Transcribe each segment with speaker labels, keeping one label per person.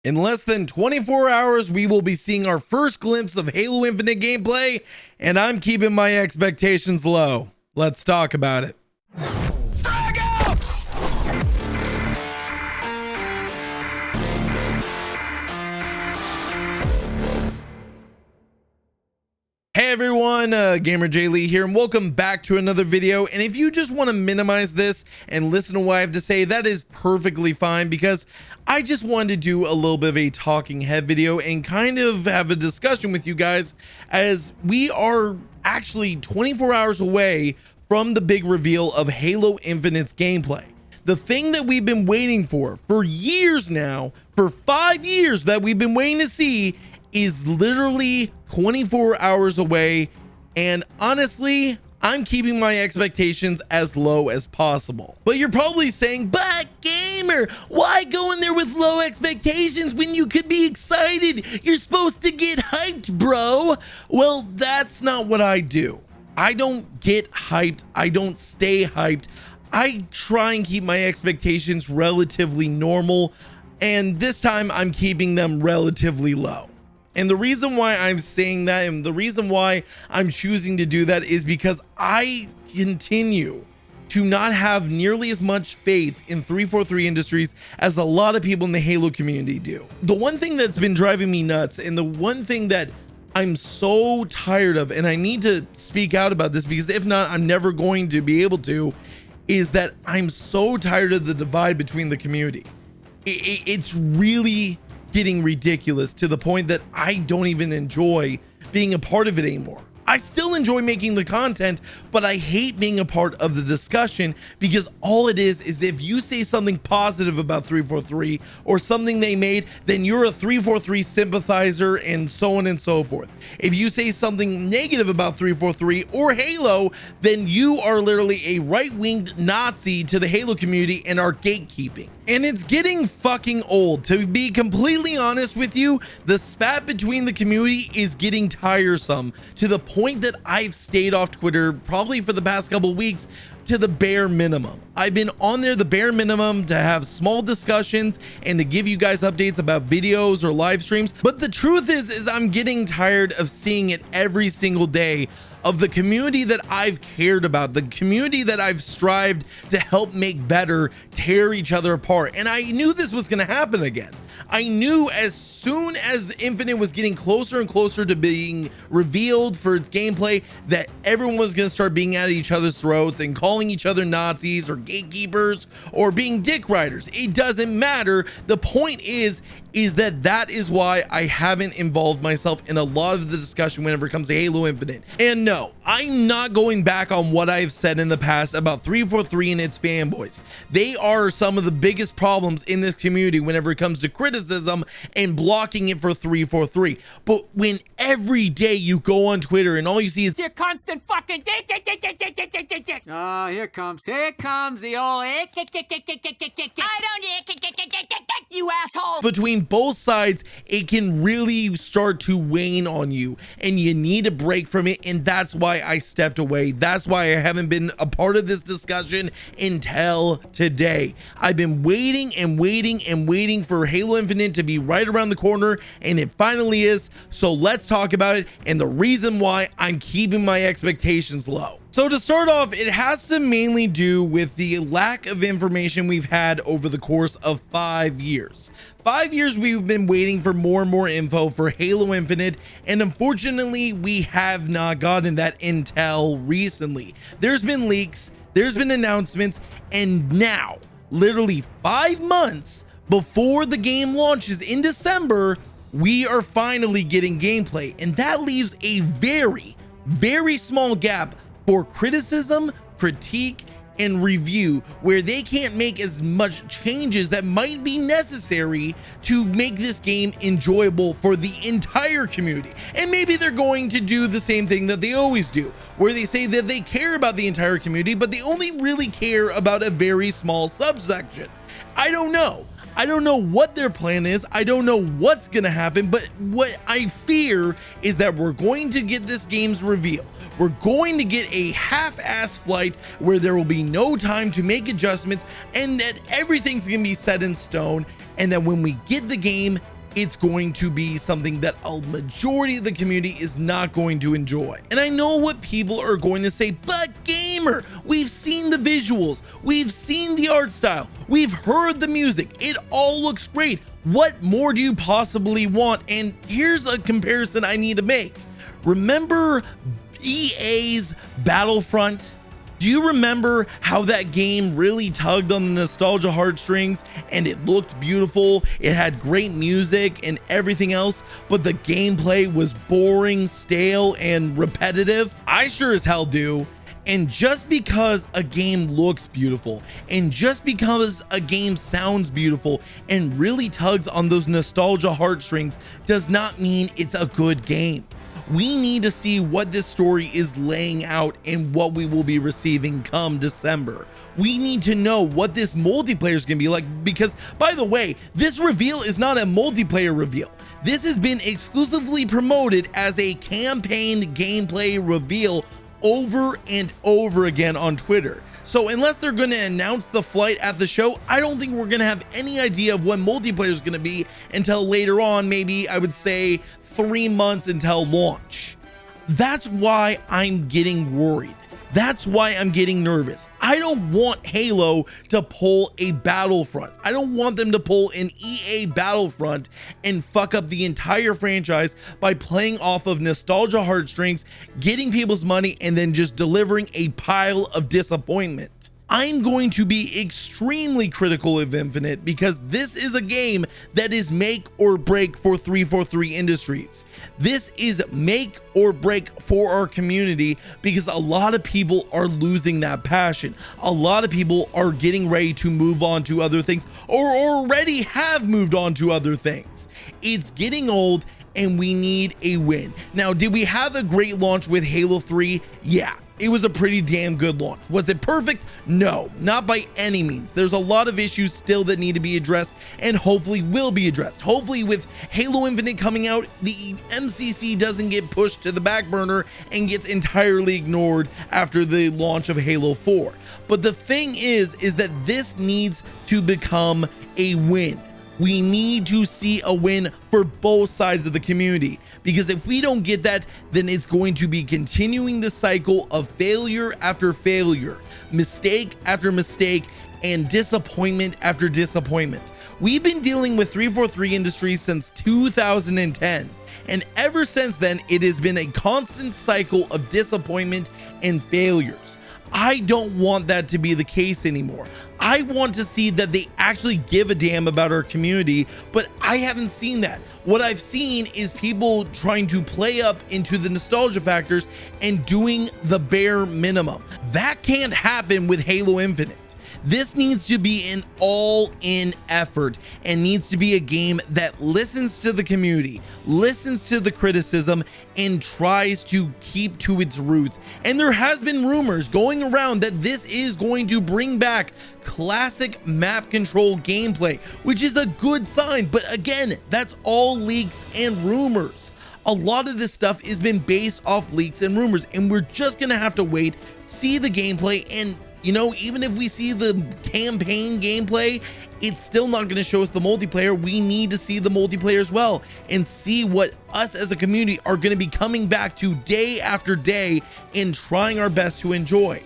Speaker 1: In less than 24 hours, we will be seeing our first glimpse of Halo Infinite gameplay, and I'm keeping my expectations low. Let's talk about it. Hey everyone, GamerJlee here, and welcome back to another video. And if you just want to minimize this and listen to what I have to say, that is perfectly fine, because I just wanted to do a little bit of a talking head video and kind of have a discussion with you guys, as we are actually 24 hours away from the big reveal of Halo Infinite's gameplay. The thing that we've been waiting for years now, for 5 years that we've been waiting to see, is literally 24 hours away. And honestly, I'm keeping my expectations as low as possible. But you're probably saying, but gamer, why go in there with low expectations when you could be excited? You're supposed to get hyped, bro. Well, that's not what I do. I don't get hyped. I don't stay hyped. I try and keep my expectations relatively normal, and this time I'm keeping them relatively low. And the reason why I'm saying that, and the reason why I'm choosing to do that, is because I continue to not have nearly as much faith in 343 Industries as a lot of people in the Halo community do. The one thing that's been driving me nuts, and the one thing that I'm so tired of, and I need to speak out about this because if not, I'm never going to be able to, is that I'm so tired of the divide between the community. It's really getting ridiculous, to the point that I don't even enjoy being a part of it anymore. I still enjoy making the content, but I hate being a part of the discussion, because all it is if you say something positive about 343 or something they made, then you're a 343 sympathizer, and so on and so forth. If you say something negative about 343 or Halo, then you are literally a right-winged Nazi to the Halo community and are gatekeeping. And it's getting fucking old. To be completely honest with you, the spat between the community is getting tiresome, to the point that I've stayed off Twitter probably for the past couple weeks to the bare minimum. I've been on there the bare minimum to have small discussions and to give you guys updates about videos or live streams. But the truth is I'm getting tired of seeing it every single day, of the community that I've cared about, the community that I've strived to help make better, tear each other apart. And I knew this was going to happen again. I knew as soon as Infinite was getting closer and closer to being revealed for its gameplay, that everyone was going to start being at each other's throats and calling each other Nazis or gatekeepers or being dick riders. It doesn't matter. The point is that is why I haven't involved myself in a lot of the discussion whenever it comes to Halo Infinite. And no, I'm not going back on what I've said in the past about 343 and its fanboys. They are some of the biggest problems in this community whenever it comes to criticism and blocking it for 343. But when every day you go on Twitter and all you see is
Speaker 2: your constant fucking oh, here comes the old I don't you asshole.
Speaker 1: Between both sides, it can really start to wane on you, and you need a break from it. And that's why I stepped away. That's why I haven't been a part of this discussion until today. I've been waiting and waiting and waiting for Halo Infinite to be right around the corner, and it finally is. So let's talk about it and the reason why I'm keeping my expectations low. So to start off, it has to mainly do with the lack of information we've had over the course of 5 years. 5 years we've been waiting for more and more info for Halo Infinite, and unfortunately we have not gotten that intel recently. There's been leaks, there's been announcements, and now, literally 5 months before the game launches in December, we are finally getting gameplay, and that leaves a very, very small gap for criticism, critique, and review, where they can't make as much changes that might be necessary to make this game enjoyable for the entire community. And maybe they're going to do the same thing that they always do, where they say that they care about the entire community, but they only really care about a very small subsection. I don't know. I don't know what their plan is. I don't know what's gonna happen, but what I fear is that we're going to get this game's reveal. We're going to get a half-ass flight where there will be no time to make adjustments, and that everything's gonna be set in stone, and that when we get the game, it's going to be something that a majority of the community is not going to enjoy. And I know what people are going to say, but gamer, we've seen the visuals, we've seen the art style, we've heard the music, it all looks great. What more do you possibly want? And here's a comparison I need to make. Remember EA's Battlefront? Do you remember how that game really tugged on the nostalgia heartstrings and it looked beautiful? It had great music and everything else, but the gameplay was boring, stale, and repetitive? I sure as hell do. And just because a game looks beautiful and just because a game sounds beautiful and really tugs on those nostalgia heartstrings does not mean it's a good game. We need to see what this story is laying out and what we will be receiving come December. We need to know what this multiplayer is going to be like, because by the way, this reveal is not a multiplayer reveal. This has been exclusively promoted as a campaign gameplay reveal over and over again on Twitter. So unless they're going to announce the flight at the show, I don't think we're going to have any idea of what multiplayer is going to be until later on, maybe I would say 3 months until launch. That's why I'm getting worried. That's why I'm getting nervous. I don't want Halo to pull a Battlefront. I don't want them to pull an EA Battlefront and fuck up the entire franchise by playing off of nostalgia heartstrings, getting people's money, and then just delivering a pile of disappointment. I'm going to be extremely critical of Infinite because this is a game that is make or break for 343 Industries. This is make or break for our community because a lot of people are losing that passion. A lot of people are getting ready to move on to other things or already have moved on to other things. It's getting old and we need a win. Now, did we have a great launch with Halo 3? Yeah. It was a pretty damn good launch. Was it perfect? No, not by any means. There's a lot of issues still that need to be addressed and hopefully will be addressed. Hopefully with Halo Infinite coming out, the MCC doesn't get pushed to the back burner and gets entirely ignored after the launch of Halo 4. But the thing is that this needs to become a win. We need to see a win for both sides of the community, because if we don't get that, then it's going to be continuing the cycle of failure after failure, mistake after mistake, and disappointment after disappointment. We've been dealing with 343 Industries since 2010, and ever since then, it has been a constant cycle of disappointment and failures. I don't want that to be the case anymore. I want to see that they actually give a damn about our community, but I haven't seen that. What I've seen is people trying to play up into the nostalgia factors and doing the bare minimum. That can't happen with Halo Infinite. This needs to be an all-in effort and needs to be a game that listens to the community, listens to the criticism, and tries to keep to its roots. And there has been rumors going around that this is going to bring back classic map control gameplay, which is a good sign. But again, that's all leaks and rumors. A lot of this stuff has been based off leaks and rumors, and we're just gonna have to wait, see the gameplay, and you know, even if we see the campaign gameplay, it's still not going to show us the multiplayer. We need to see the multiplayer as well and see what us as a community are going to be coming back to day after day and trying our best to enjoy.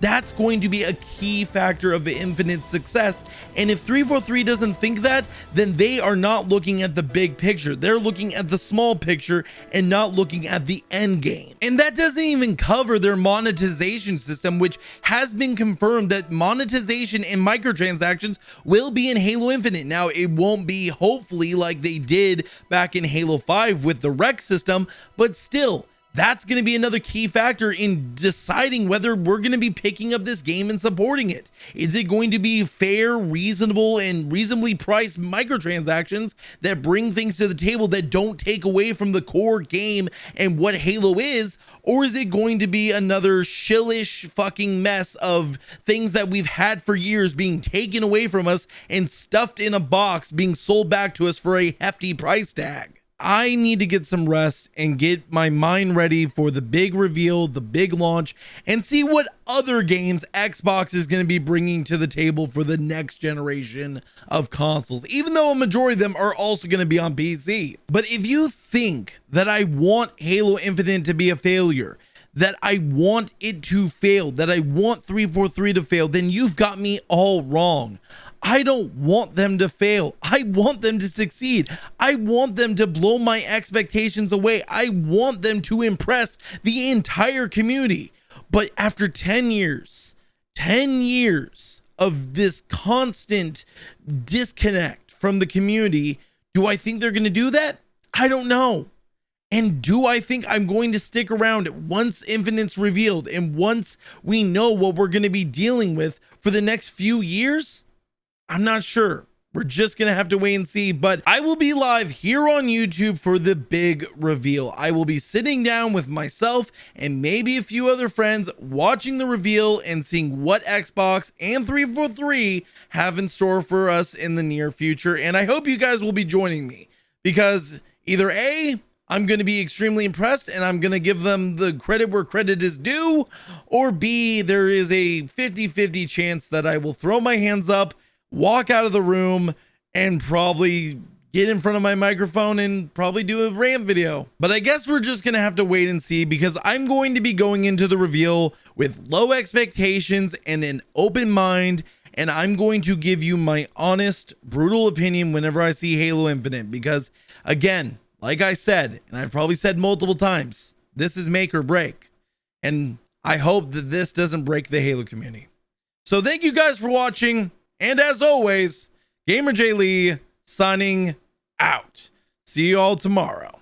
Speaker 1: That's going to be a key factor of Infinite's success. And if 343 doesn't think that, then they are not looking at the big picture. They're looking at the small picture and not looking at the end game. And that doesn't even cover their monetization system, which has been confirmed that monetization and microtransactions will be in Halo Infinite. Now, it won't be hopefully like they did back in Halo 5 with the rec system, but still, that's going to be another key factor in deciding whether we're going to be picking up this game and supporting it. Is it going to be fair, reasonable, and reasonably priced microtransactions that bring things to the table that don't take away from the core game and what Halo is? Or is it going to be another shillish fucking mess of things that we've had for years being taken away from us and stuffed in a box being sold back to us for a hefty price tag? I need to get some rest and get my mind ready for the big reveal, the big launch, and see what other games Xbox is going to be bringing to the table for the next generation of consoles, even though a majority of them are also going to be on PC. But if you think that I want Halo Infinite to be a failure, that I want it to fail, that I want 343 to fail, then you've got me all wrong. I don't want them to fail. I want them to succeed. I want them to blow my expectations away. I want them to impress the entire community. But after 10 years of this constant disconnect from the community, do I think they're going to do that? I don't know. And do I think I'm going to stick around once Infinite's revealed and once we know what we're going to be dealing with for the next few years? I'm not sure. We're just going to have to wait and see, but I will be live here on YouTube for the big reveal. I will be sitting down with myself and maybe a few other friends watching the reveal and seeing what Xbox and 343 have in store for us in the near future. And I hope you guys will be joining me because either A, I'm going to be extremely impressed and I'm going to give them the credit where credit is due, or B, there is a 50-50 chance that I will throw my hands up, walk out of the room, and probably get in front of my microphone and probably do a rant video. But I guess we're just going to have to wait and see because I'm going to be going into the reveal with low expectations and an open mind. And I'm going to give you my honest, brutal opinion whenever I see Halo Infinite because, again, like I said, and I've probably said multiple times, this is make or break. And I hope that this doesn't break the Halo community. So thank you guys for watching. And as always, GamerJlee signing out. See you all tomorrow.